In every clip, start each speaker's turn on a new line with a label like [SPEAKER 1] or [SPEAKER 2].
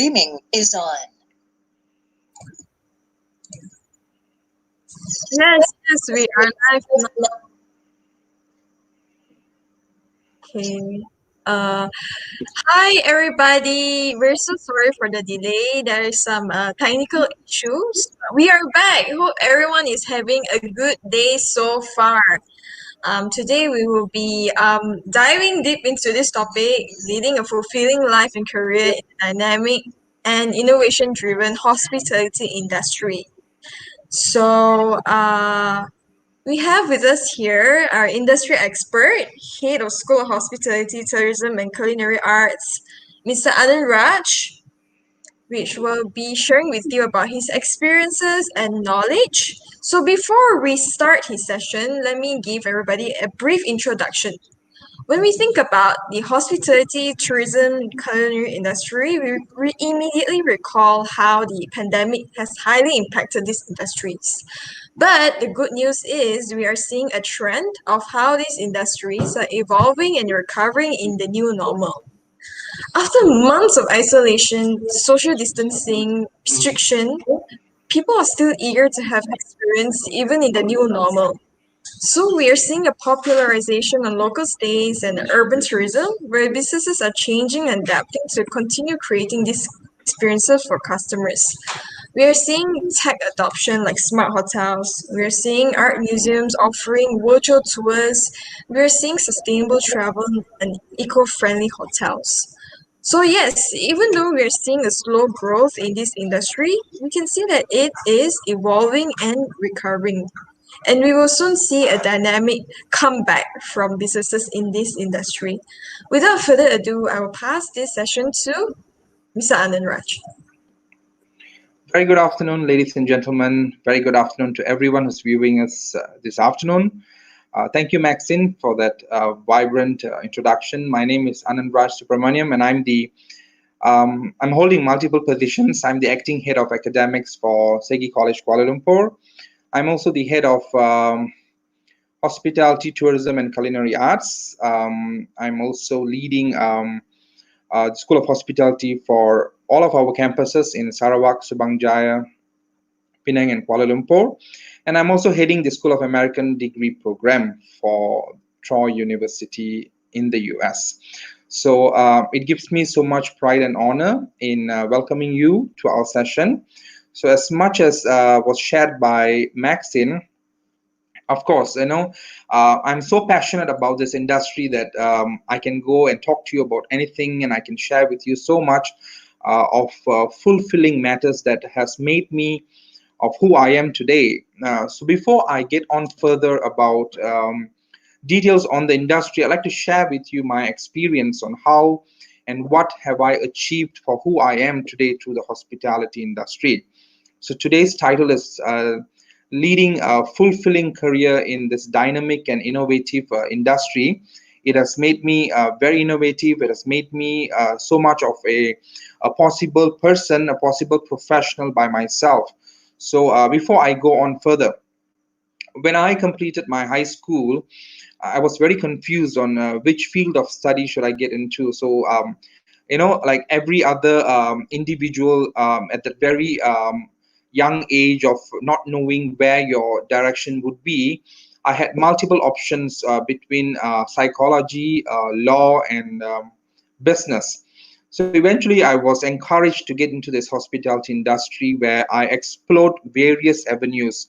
[SPEAKER 1] Streaming is on.
[SPEAKER 2] Yes, we are live now. Okay. Hi everybody. We're so sorry for the delay. There is some technical issues. We are back. Hope everyone is having a good day so far. Today we will be diving deep into this topic, leading a fulfilling life and career in a dynamic and innovation-driven hospitality industry. So, we have with us here our industry expert, head of School of Hospitality, Tourism and Culinary Arts, Mr. Anand Raj, which will be sharing with you about his experiences and knowledge. So before we start his session, let me give everybody a brief introduction. When we think about the hospitality, tourism, culinary industry, we immediately recall how the pandemic has highly impacted these industries. But the good news is we are seeing a trend of how these industries are evolving and recovering in the new normal. After months of isolation, social distancing, restriction, people are still eager to have experience even in the new normal. So we are seeing a popularization on local stays and urban tourism, where businesses are changing and adapting to continue creating these experiences for customers. We are seeing tech adoption like smart hotels. We are seeing art museums offering virtual tours. We are seeing sustainable travel and eco-friendly hotels. So yes, even though we are seeing a slow growth in this industry, we can see that it is evolving and recovering. And we will soon see a dynamic comeback from businesses in this industry. Without further ado, I will pass this session to Mr. Anand Raj.
[SPEAKER 3] Very good afternoon, ladies and gentlemen. Very good afternoon to everyone who's viewing us this afternoon. Thank you, Maxine, for that vibrant introduction. My name is Anand Raj Subramaniam, and I'm holding multiple positions. I'm the acting head of academics for SEGI College Kuala Lumpur. I'm also the head of hospitality, tourism, and culinary arts. I'm also leading the School of Hospitality for all of our campuses in Sarawak, Subang Jaya, Penang, and Kuala Lumpur. And I'm also heading the School of American Degree Program for Troy University in the US. So it gives me so much pride and honor in welcoming you to our session. So as much as was shared by Maxine, of course, I'm so passionate about this industry that I can go and talk to you about anything, and I can share with you so much of fulfilling matters that has made me of who I am today. So before I get on further about details on the industry, I'd like to share with you my experience on how and what have I achieved for who I am today through the hospitality industry. So today's title is leading a fulfilling career in this dynamic and innovative industry. It has made me very innovative. It has made me so much of a possible person, a possible professional by myself. So before I go on further, when I completed my high school, I was very confused on which field of study should I get into. So, like every other individual at that very young age of not knowing where your direction would be, I had multiple options between psychology, law, and business. So eventually I was encouraged to get into this hospitality industry where I explored various avenues.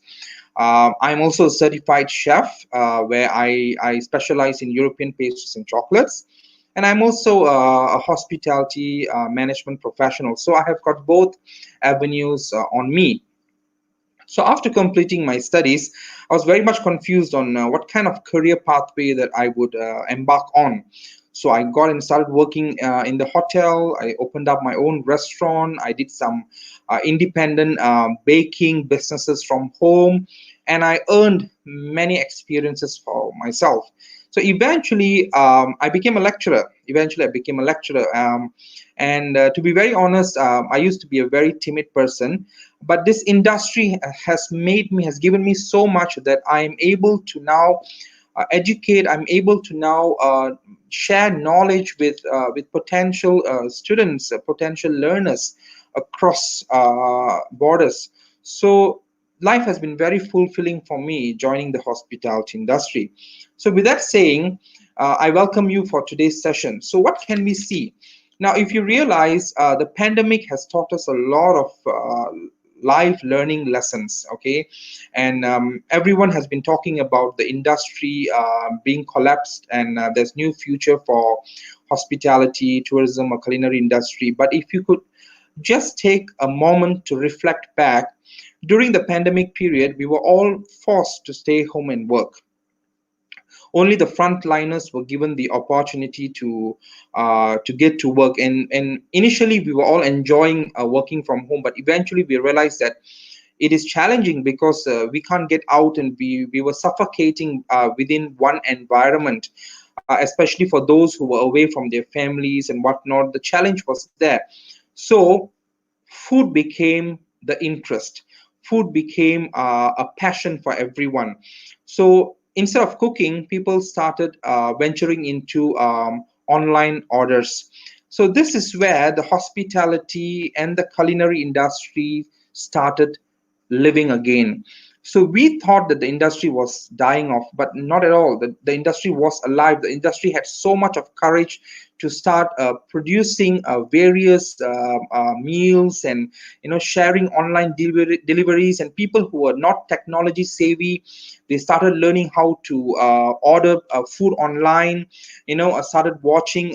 [SPEAKER 3] I'm also a certified chef where I specialize in European pastries and chocolates. And I'm also a hospitality management professional. So I have got both avenues on me. So after completing my studies, I was very much confused on what kind of career pathway that I would embark on. So I got and started working in the hotel. I opened up my own restaurant. I did some independent baking businesses from home, and I earned many experiences for myself. So eventually, I became a lecturer. And to be very honest, I used to be a very timid person, but this industry has given me so much that I am able to now educate. I'm able to now share knowledge with potential students, potential learners across borders. So life has been very fulfilling for me joining the hospitality industry. So with that saying, I welcome you for today's session. So what can we see? Now, if you realize, the pandemic has taught us a lot of life learning lessons, okay? And everyone has been talking about the industry being collapsed, and there's new future for hospitality, tourism, or culinary industry. But if you could just take a moment to reflect back, during the pandemic period, we were all forced to stay home and work. Only the frontliners were given the opportunity to get to work, and initially we were all enjoying working from home, but eventually we realized that it is challenging because we can't get out, and we were suffocating within one environment, especially for those who were away from their families and whatnot. The challenge was there. So food became the interest. Food became a passion for everyone. So instead of cooking, people started venturing into online orders. So this is where the hospitality and the culinary industry started living again. So we thought that the industry was dying off, but not at all. The industry was alive. The industry had so much of courage to start producing various meals, and sharing online deliveries. And people who were not technology savvy, they started learning how to order food online. Started watching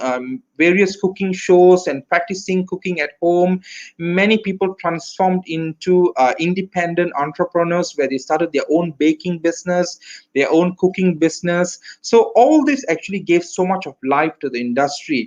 [SPEAKER 3] various cooking shows and practicing cooking at home. Many people transformed into independent entrepreneurs, where they started their own baking business, their own cooking business. So all this actually gave so much of life to the industry.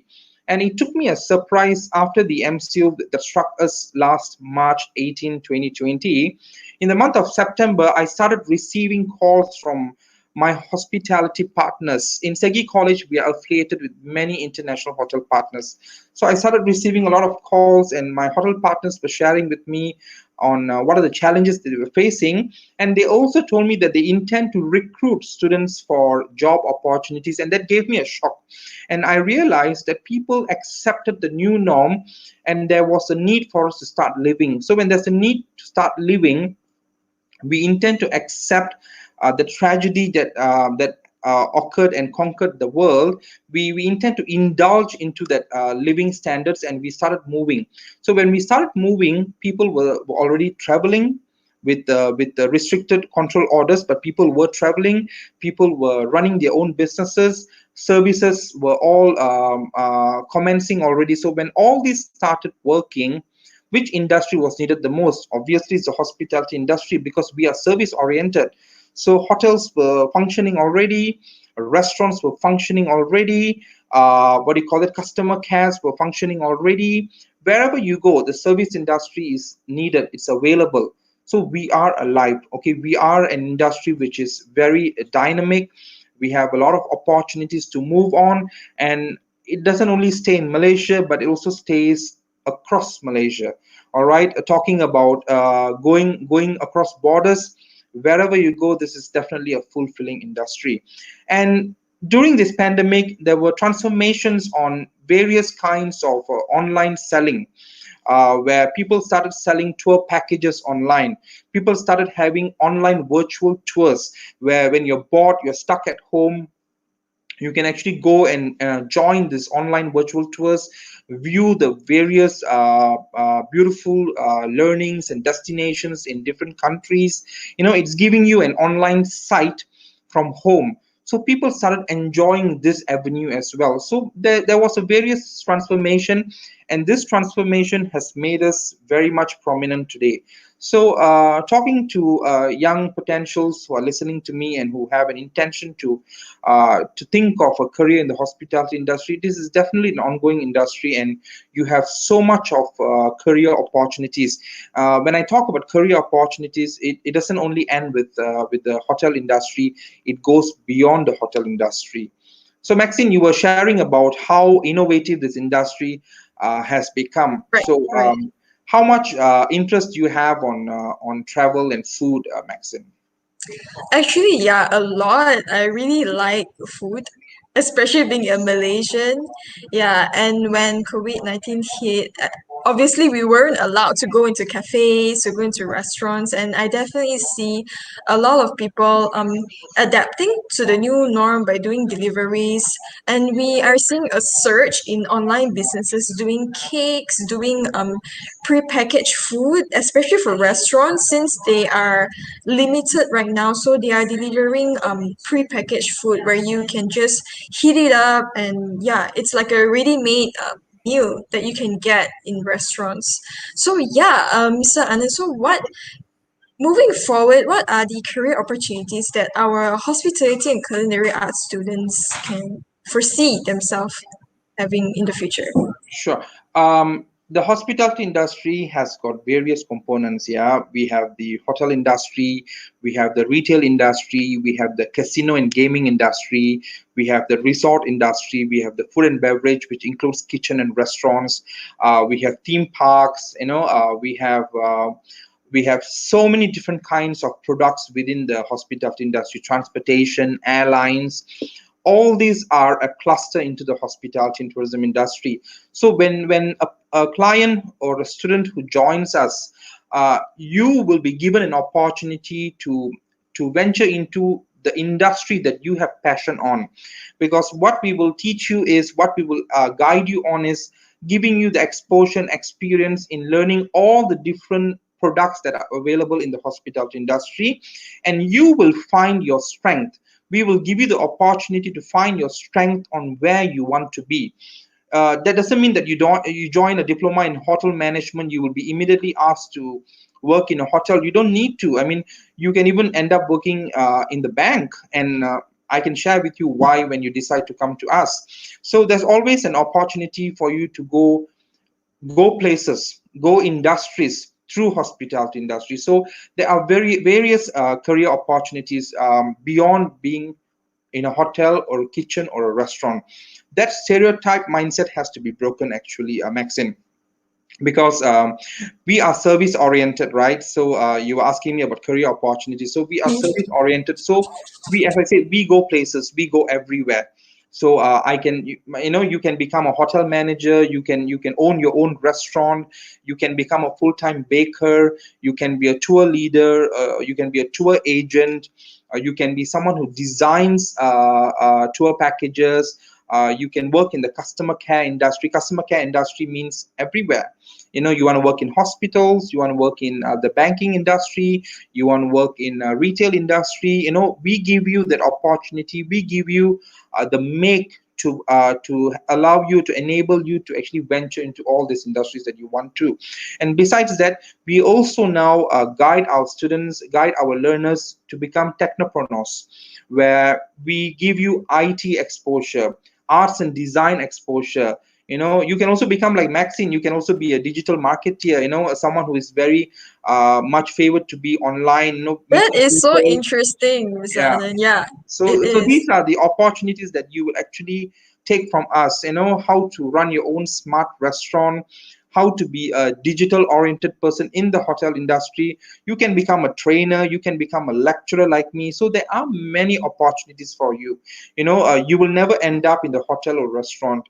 [SPEAKER 3] And it took me a surprise after the MCO that struck us last March 18, 2020. In the month of September, I started receiving calls from my hospitality partners. In SEGI College, we are affiliated with many international hotel partners. So I started receiving a lot of calls, and my hotel partners were sharing with me on what are the challenges that they were facing. And they also told me that they intend to recruit students for job opportunities, and that gave me a shock. And I realized that people accepted the new norm, and there was a need for us to start living. So when there's a need to start living, we intend to accept the tragedy that occurred and conquered the world. We intend to indulge into that living standards, and we started moving. So when we started moving, people were already traveling with the restricted control orders, but people were traveling, people were running their own businesses, services were all commencing already. So when all this started working, which industry was needed the most? Obviously, it's the hospitality industry, because we are service oriented. So hotels were functioning already, restaurants were functioning already, what do you call it? Customer cares were functioning already. Wherever you go, the service industry is needed, it's available. So we are alive. Okay, we are an industry which is very dynamic. We have a lot of opportunities to move on, and it doesn't only stay in Malaysia, but it also stays across Malaysia. All right, talking about going across borders, wherever you go, this is definitely a fulfilling industry. And during this pandemic, there were transformations on various kinds of online selling, where people started selling tour packages online. People started having online virtual tours, where when you're bored, you're stuck at home, you can actually go and join this online virtual tours, view the various beautiful learnings and destinations in different countries. It's giving you an online site from home. So people started enjoying this avenue as well. So there was a various transformation, and this transformation has made us very much prominent today. So talking to young potentials who are listening to me and who have an intention to think of a career in the hospitality industry, this is definitely an ongoing industry, and you have so much of career opportunities. When I talk about career opportunities, it doesn't only end with the hotel industry, it goes beyond the hotel industry. So Maxine, you were sharing about how innovative this industry has become.
[SPEAKER 2] Right,
[SPEAKER 3] So
[SPEAKER 2] right.
[SPEAKER 3] how much interest do you have on travel and food, Maxine?
[SPEAKER 2] Actually, yeah, a lot. I really like food, especially being a Malaysian. Yeah, and when COVID-19 hit, obviously we weren't allowed to go into cafes, to go into restaurants, and I definitely see a lot of people adapting to the new norm by doing deliveries, and we are seeing a surge in online businesses doing cakes, doing prepackaged food, especially for restaurants since they are limited right now. So they are delivering prepackaged food where you can just heat it up, and yeah, it's like a ready-made meal that you can get in restaurants. So yeah, Mr. Anand, so what moving forward, what are the career opportunities that our hospitality and culinary arts students can foresee themselves having in the future?
[SPEAKER 3] Sure. The hospitality industry has got various components. Yeah, we have the hotel industry, we have the retail industry, we have the casino and gaming industry, we have the resort industry, we have the food and beverage, which includes kitchen and restaurants. We have theme parks. We have so many different kinds of products within the hospitality industry, transportation, airlines. All these are a cluster into the hospitality and tourism industry. So when a client or a student who joins us, you will be given an opportunity to venture into the industry that you have passion on, because what we will teach you is what we will guide you on is giving you the exposure and experience in learning all the different products that are available in the hospitality industry, and you will find your strength. We will give you the opportunity to find your strength on where you want to be. That doesn't mean that you join a diploma in hotel management, you will be immediately asked to work in a hotel. You don't need to. I mean, you can even end up working in the bank, and I can share with you why when you decide to come to us. So there's always an opportunity for you to go places, go industries through hospitality industry. So there are very various career opportunities beyond being in a hotel or a kitchen or a restaurant. That stereotype mindset has to be broken, actually, Maxine, because we are service oriented, right? So you were asking me about career opportunities. So we are service oriented. So we, as I said, we go places, we go everywhere. So I can, you can become a hotel manager, you can own your own restaurant, you can become a full-time baker, you can be a tour leader, you can be a tour agent, you can be someone who designs tour packages. You can work in the customer care industry. Customer care industry means everywhere. You want to work in hospitals, you want to work in the banking industry, you want to work in retail industry. We give you that opportunity, we give you the make to allow you, to enable you to actually venture into all these industries that you want to. And besides that, we also now guide our students, guide our learners to become technopreneurs, where we give you IT exposure, arts and design exposure. You can also become like Maxine. You can also be a digital marketeer, someone who is very much favored to be online,
[SPEAKER 2] That
[SPEAKER 3] meeting
[SPEAKER 2] is so
[SPEAKER 3] people.
[SPEAKER 2] interesting, Mr.
[SPEAKER 3] Yeah.
[SPEAKER 2] Anand. Yeah, it
[SPEAKER 3] So
[SPEAKER 2] is.
[SPEAKER 3] these are the opportunities that you will actually take from us. How to run your own smart restaurant, how to be a digital oriented person in the hotel industry. You can become a trainer, you can become a lecturer like me. So there are many opportunities for you. You will never end up in the hotel or restaurant.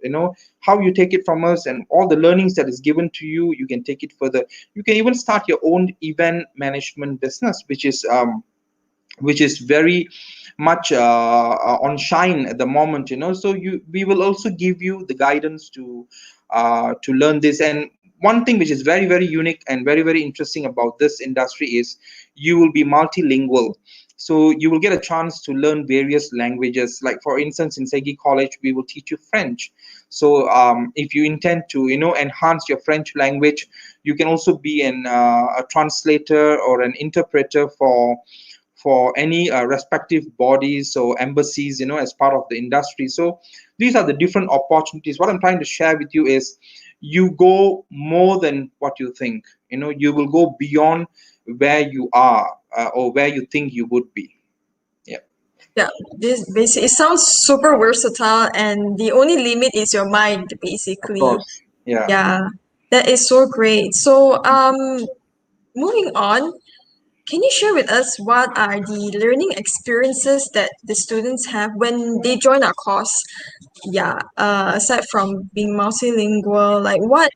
[SPEAKER 3] How you take it from us and all the learnings that is given to you, you can take it further. You can even start your own event management business, which is very much on shine at the moment. So we will also give you the guidance to learn this. And one thing which is very, very unique and very, very interesting about this industry is you will be multilingual. So you will get a chance to learn various languages. Like, for instance, in Segi College, we will teach you French. So if you intend to enhance your French language, you can also be a translator or an interpreter for any respective bodies or embassies, as part of the industry. So these are the different opportunities. What I'm trying to share with you is you go more than what you think. You will go beyond where you are, or where you think you would be. Yeah,
[SPEAKER 2] Yeah, this basically it sounds super versatile, and the only limit is your mind,
[SPEAKER 3] of
[SPEAKER 2] basically.
[SPEAKER 3] course. Yeah.
[SPEAKER 2] Yeah, that is so great. So, moving on, Can you share with us what are the learning experiences that the students have when they join our course? Yeah, aside from being multilingual, like what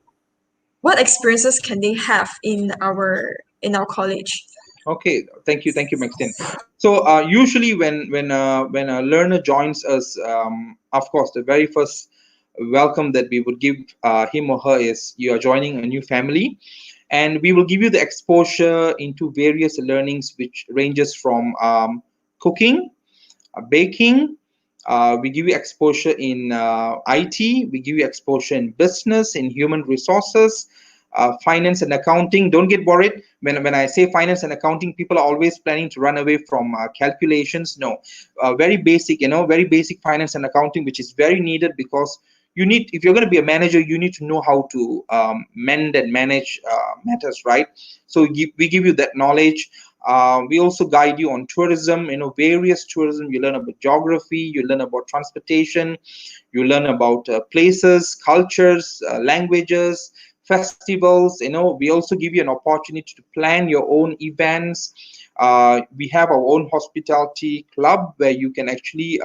[SPEAKER 2] experiences can they have in our college?
[SPEAKER 3] Okay, thank you, Maxine. So usually when a learner joins us, of course, the very first welcome that we would give him or her is you are joining a new family, and we will give you the exposure into various learnings, which ranges from cooking, baking. We give you exposure in IT. We give you exposure in business, in human resources, finance and accounting. Don't get worried when I say finance and accounting. People are always planning to run away from calculations. No, very basic, very basic finance and accounting, which is very needed because you need, if you're going to be a manager, you need to know how to mend and manage matters, right? So we give you that knowledge. We also guide you on tourism, various tourism. You learn about geography, you learn about transportation, you learn about places, cultures, languages, festivals. We also give you an opportunity to plan your own events. We have our own hospitality club where you can actually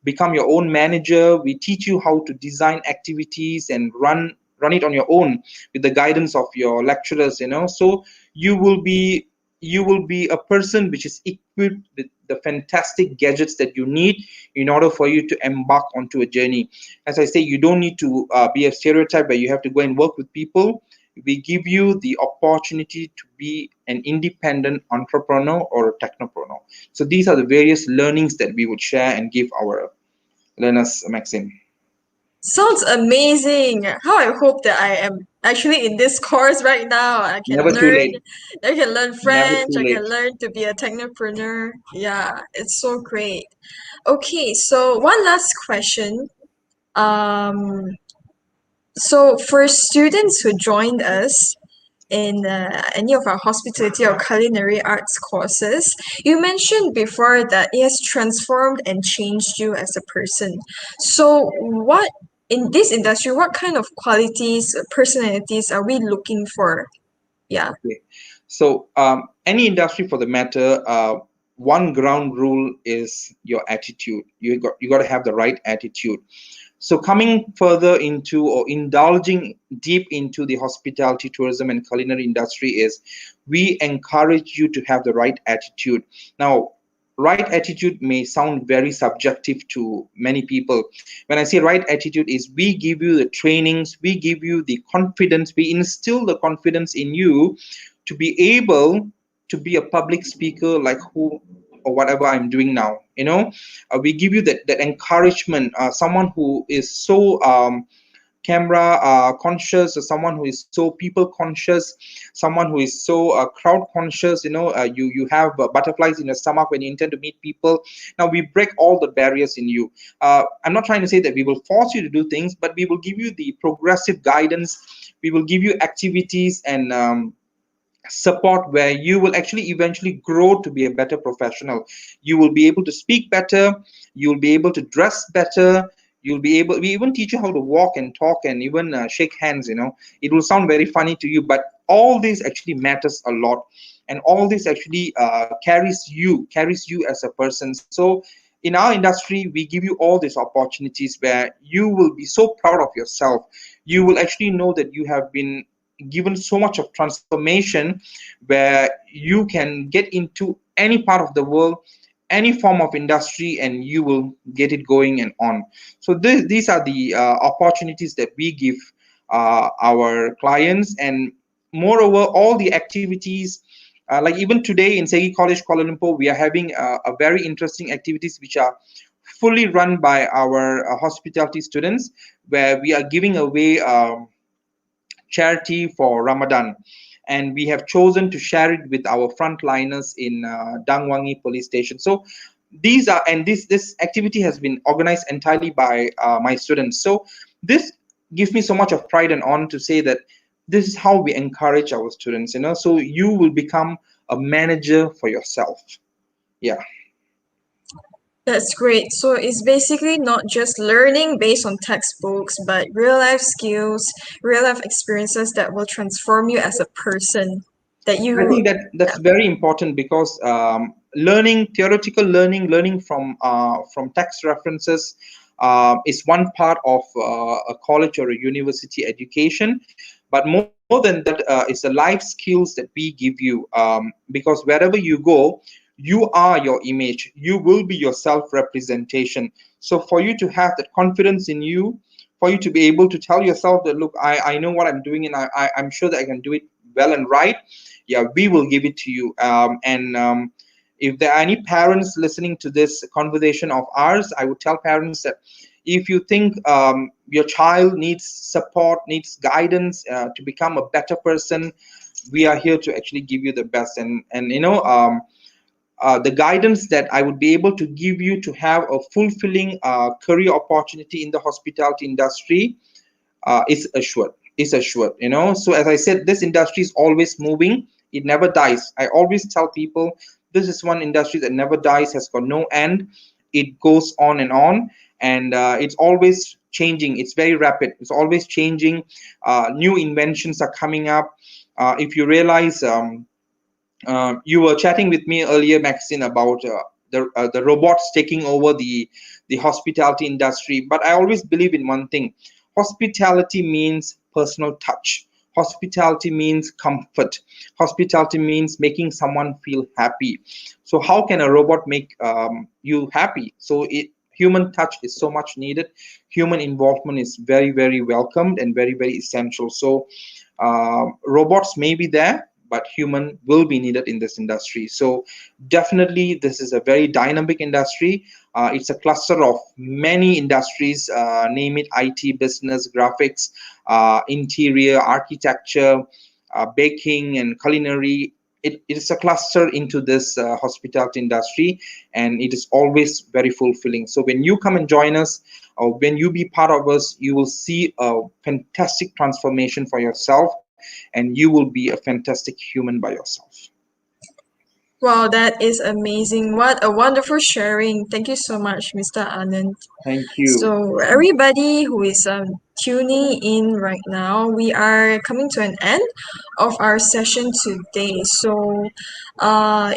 [SPEAKER 3] become your own manager. We teach you how to design activities and run it on your own with the guidance of your lecturers. So you will be you will be a person which is equipped with the fantastic gadgets that you need in order for you to embark onto a journey. As I say, you don't need to be a stereotype where you have to go and work with people. We give you the opportunity to be an independent entrepreneur or a technopreneur. So these are the various learnings that we would share and give our learners, Maxim.
[SPEAKER 2] Sounds amazing. How I hope that I am actually in this course right now.
[SPEAKER 3] Never too late.
[SPEAKER 2] I can learn
[SPEAKER 3] Never
[SPEAKER 2] French,
[SPEAKER 3] too
[SPEAKER 2] I can
[SPEAKER 3] late.
[SPEAKER 2] learn to be a technopreneur. Yeah, it's so great. Okay, so one last question. Um, so for students who joined us in any of our hospitality or culinary arts courses, you mentioned before that it has transformed and changed you as a person. So, what in this industry, what kind of qualities, personalities are we looking for? Yeah.
[SPEAKER 3] Okay. So any industry for the matter, one ground rule is your attitude. You got to have the right attitude. So coming further into or indulging deep into the hospitality, tourism, and culinary industry is we encourage you to have the right attitude. Now, right attitude may sound very subjective to many people. When I say right attitude is we give you the trainings, we give you the confidence, we instill the confidence in you to be able to be a public speaker like who or whatever I'm doing now. We give you that encouragement. Someone who is so camera conscious, or someone who is so people conscious, someone who is so crowd conscious. You have butterflies in your stomach when you intend to meet people. Now we break all the barriers in you. I'm not trying to say that we will force you to do things, but we will give you the progressive guidance. We will give you activities and support where you will actually eventually grow to be a better professional. You will be able to speak better, you'll be able to dress better, we even teach you how to walk and talk and even shake hands. It will sound very funny to you, but all this actually matters a lot, and all this actually carries you as a person. So in our industry we give you all these opportunities where you will be so proud of yourself. You will actually know that you have been given so much of transformation where you can get into any part of the world, any form of industry, and you will get it going and on. So these are the opportunities that we give our clients. And moreover, all the activities, like even today in SEGI College Kuala Lumpur, we are having a very interesting activities which are fully run by our hospitality students, where we are giving away charity for Ramadan. And we have chosen to share it with our frontliners in Dangwangi police station. So this activity has been organized entirely by my students. So this gives me so much of pride and honor to say that this is how we encourage our students. So you will become a manager for yourself. Yeah.
[SPEAKER 2] That's great. So it's basically not just learning based on textbooks, but real life skills, real life experiences that will transform you as a person. that
[SPEAKER 3] I
[SPEAKER 2] you.
[SPEAKER 3] think that that's very important because learning, theoretical learning, learning from text references is one part of a college or a university education. But more than that, it's the life skills that we give you. Because wherever you go, you are your image. You will be your self representation. So for you to have that confidence in you, for you to be able to tell yourself that, look, I know what I'm doing, and I'm sure that I can do it well and right, yeah, we will give it to you. And if there are any parents listening to this conversation of ours, I would tell parents that if you think your child needs support, needs guidance to become a better person, we are here to actually give you the best. And the guidance that I would be able to give you to have a fulfilling career opportunity in the hospitality industry is assured. So as I said, this industry is always moving. It never dies. I always tell people this is one industry that never dies, has got no end. It goes on and on, and it's always changing. It's very rapid. It's always changing. New inventions are coming up. If you realize, you were chatting with me earlier, Maxine, about the robots taking over the hospitality industry. But I always believe in one thing: hospitality means personal touch. Hospitality means comfort. Hospitality means making someone feel happy. So how can a robot make you happy? Human touch is so much needed. Human involvement is very, very welcomed and very, very essential. So robots may be there, but human will be needed in this industry. So definitely, this is a very dynamic industry. It's a cluster of many industries, name it: IT, business, graphics, interior, architecture, baking, and culinary. It is a cluster into this hospitality industry, and it is always very fulfilling. So when you come and join us, or when you be part of us, you will see a fantastic transformation for yourself, and you will be a fantastic human by yourself.
[SPEAKER 2] Wow, that is amazing. What a wonderful sharing. Thank you so much, Mr. Anand.
[SPEAKER 3] Thank you.
[SPEAKER 2] So, everybody who is tuning in right now, we are coming to an end of our session today. So,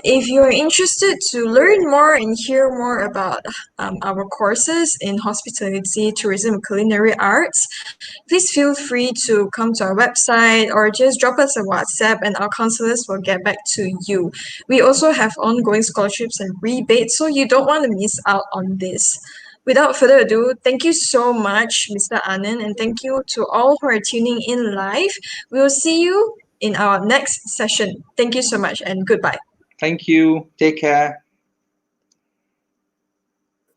[SPEAKER 2] if you're interested to learn more and hear more about our courses in hospitality, tourism, and culinary arts, please feel free to come to our website or just drop us a WhatsApp and our counselors will get back to you. We also have ongoing scholarships and rebates, so you don't want to miss out on this. Without further ado, thank you so much, Mr. Anand, and thank you to all who are tuning in live. We will see you in our next session. Thank you so much and goodbye.
[SPEAKER 3] Thank you. Take care.